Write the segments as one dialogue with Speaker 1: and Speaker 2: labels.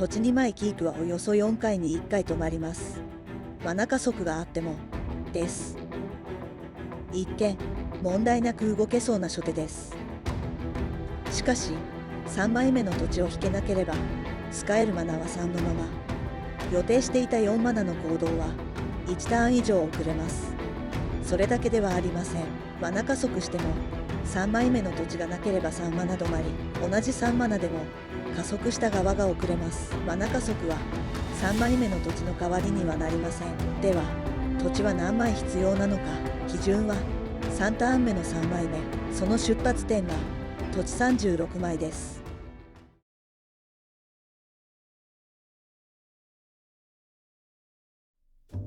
Speaker 1: 土地2枚キープはおよそ4回に1回止まります。マナ加速があってもです。一見問題なく動けそうな初手です。しかし3枚目の土地を引けなければ使えるマナは3のまま。予定していた4マナの行動は1ターン以上遅れます。それだけではありません。マナ加速しても3枚目の土地がなければ3マナ止まり、同じ3マナでも加速した側が遅れます。マナ加速は3枚目の土地の代わりにはなりません。では土地は何枚必要なのか。基準は3ターン目の3枚目、その出発点は土地36枚です。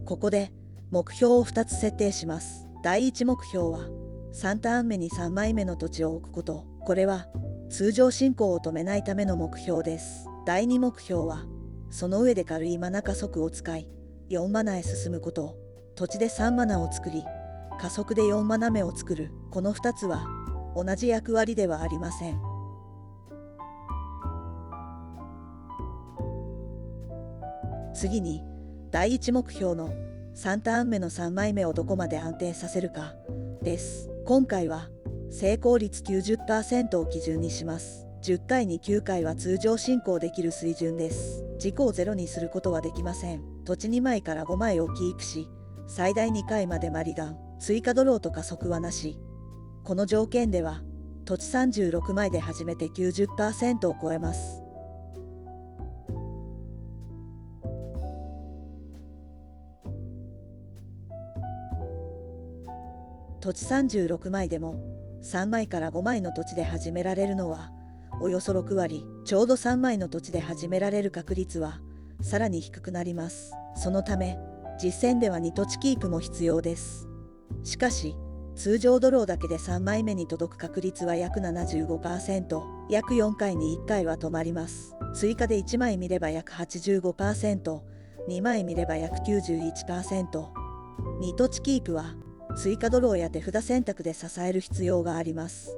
Speaker 1: ここで目標を2つ設定します。第1目標は3ターン目に3枚目の土地を置くこと。これは通常進行を止めないための目標です。第2目標はその上で軽いマナ加速を使い4マナへ進むこと。土地で3マナを作り加速で4マナ目を作る。この2つは同じ役割ではありません。次に第1目標の3ターン目の3枚目をどこまで安定させるかです。今回は成功率 90% を基準にします。10回に9回は通常進行できる水準です。事故をゼロにすることはできません。土地2枚から5枚をキープし、最大2回までマリガン、追加ドローと加速はなし。この条件では土地36枚で初めて 90% を超えます。土地36枚でも3枚から5枚の土地で始められるのはおよそ6割。ちょうど3枚の土地で始められる確率はさらに低くなります。そのため実戦では2土地キープも必要です。しかし通常ドローだけで3枚目に届く確率は約 75%、約4回に1回は止まります。追加で1枚見れば約 85%、2枚見れば約 91%。2土地キープは追加ドローや手札選択で支える必要があります。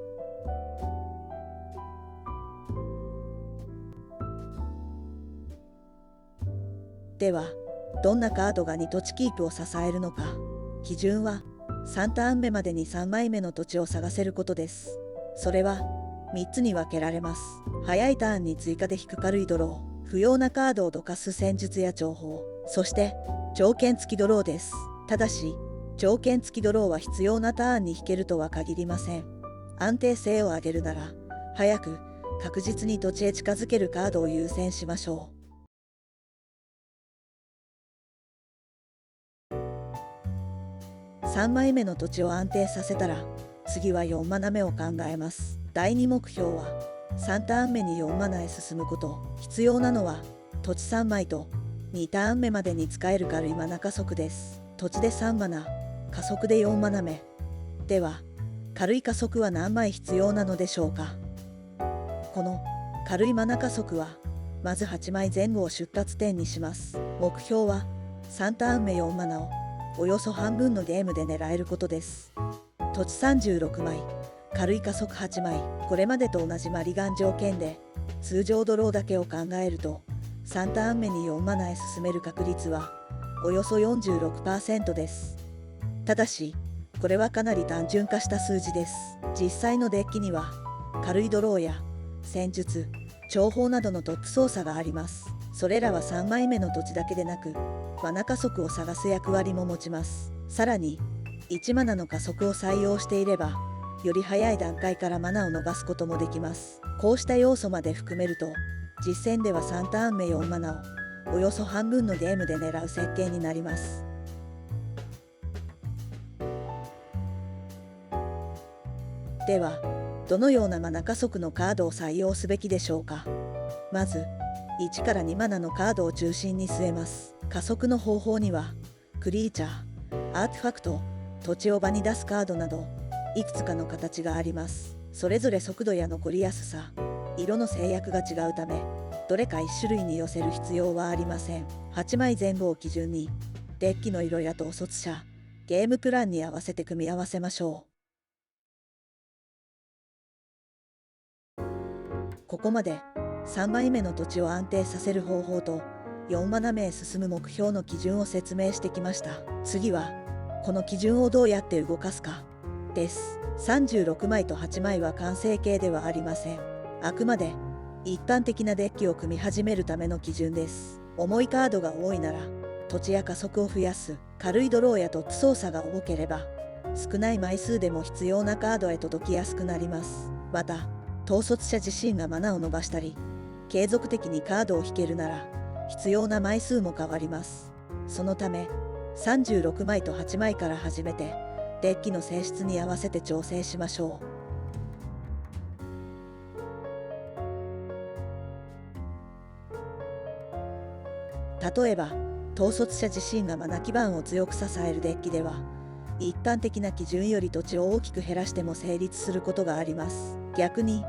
Speaker 1: ではどんなカードが2土地キープを支えるのか。基準は3ターン目までに3枚目の土地を探せることです。それは3つに分けられます。早いターンに追加で引く軽いドロー、不要なカードをどかす戦術や重宝、そして条件付きドローです。ただし条件付きドローは必要なターンに引けるとは限りません。安定性を上げるなら早く確実に土地へ近づけるカードを優先しましょう。3枚目の土地を安定させたら次は4マナ目を考えます。第2目標は3ターン目に4マナへ進むこと。必要なのは土地3枚と2ターン目までに使える軽いマナ加速です。土地で3マナ、加速で4マナ目。では軽い加速は何枚必要なのでしょうか。この軽いマナ加速はまず8枚前後を出発点にします。目標は3ターン目4マナをおよそ半分のゲームで狙えることです。土地36枚、軽い加速8枚。これまでと同じマリガン条件で通常ドローだけを考えると3ターン目に4マナへ進める確率はおよそ 46% です。ただしこれはかなり単純化した数字です。実際のデッキには軽いドローや戦術、重宝などのトップ操作があります。それらは3枚目の土地だけでなくマナ加速を探す役割も持ちます。さらに1マナの加速を採用していればより早い段階からマナを伸ばすこともできます。こうした要素まで含めると実戦では3ターン目4マナをおよそ半分のゲームで狙う設計になります。ではどのようなマナ加速のカードを採用すべきでしょうか。まず1から2マナのカードを中心に据えます。加速の方法にはクリーチャー、アーティファクト、土地を場に出すカードなどいくつかの形があります。それぞれ速度や残りやすさ、色の制約が違うためどれか1種類に寄せる必要はありません。8枚前後を基準にデッキの色や統率者、ゲームプランに合わせて組み合わせましょう。ここまで3枚目の土地を安定させる方法と4マナ目へ進む目標の基準を説明してきました。次はこの基準をどうやって動かすかです。36枚と8枚は完成形ではありません。あくまで一般的なデッキを組み始めるための基準です。重いカードが多いなら土地や加速を増やす、軽いドローやトップ操作が多ければ少ない枚数でも必要なカードへ届きやすくなります。また統率者自身がマナを伸ばしたり継続的にカードを引けるなら必要な枚数も変わります。そのため36枚と8枚から始めてデッキの性質に合わせて調整しましょう。例えば統率者自身がマナ基盤を強く支えるデッキでは一般的な基準より土地を大きく減らしても成立することがあります。逆に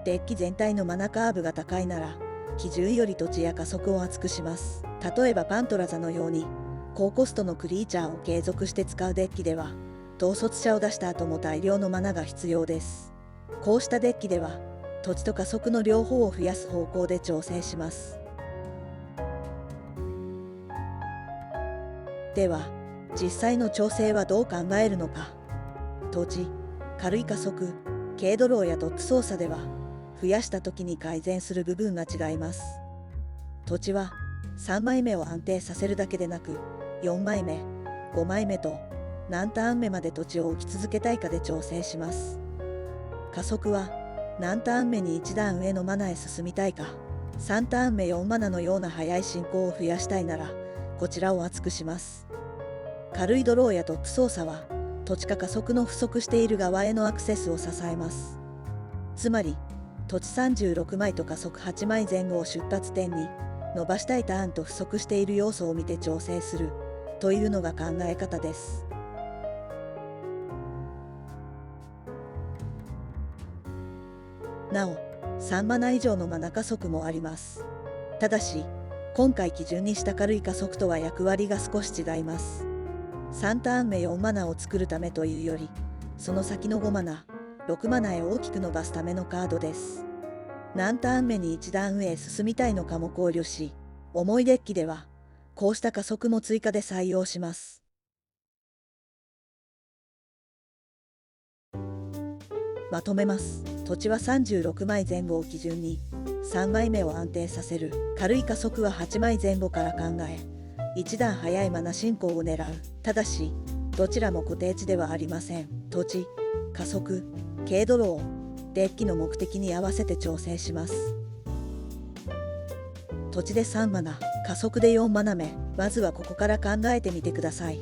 Speaker 1: デッキ全体のマナカーブが高いなら基準より土地や加速を厚くします。例えばパントラザのように高コストのクリーチャーを継続して使うデッキでは統率者を出した後も大量のマナが必要です。こうしたデッキでは土地と加速の両方を増やす方向で調整します。では実際の調整はどう考えるのか。土地、軽い加速、軽ドローやトップ操作では増やした時に改善する部分が違います。土地は3枚目を安定させるだけでなく4枚目、5枚目と何ターン目まで土地を置き続けたいかで調整します。加速は何ターン目に1段上のマナへ進みたいか、3ターン目4マナのような速い進行を増やしたいならこちらを厚くします。軽いドローやトップ操作は土地か加速の不足している側へのアクセスを支えます。つまり土地36枚と加速8枚前後を出発点に伸ばしたいターンと不足している要素を見て調整するというのが考え方です。なお3マナ以上のマナ加速もあります。ただし今回基準にした軽い加速とは役割が少し違います。3ターン目4マナを作るためというよりその先の5マナ、6マナへ大きく伸ばすためのカードです。何ターン目に一段上へ進みたいのかも考慮し、重いデッキではこうした加速も追加で採用します。まとめます。土地は36枚前後を基準に3枚目を安定させる。軽い加速は8枚前後から考え一段早いマナ進行を狙う。ただしどちらも固定値ではありません。土地、加速、軽ドロー、デッキの目的に合わせて調整します。土地で3マナ、加速で4マナ目、まずはここから考えてみてください。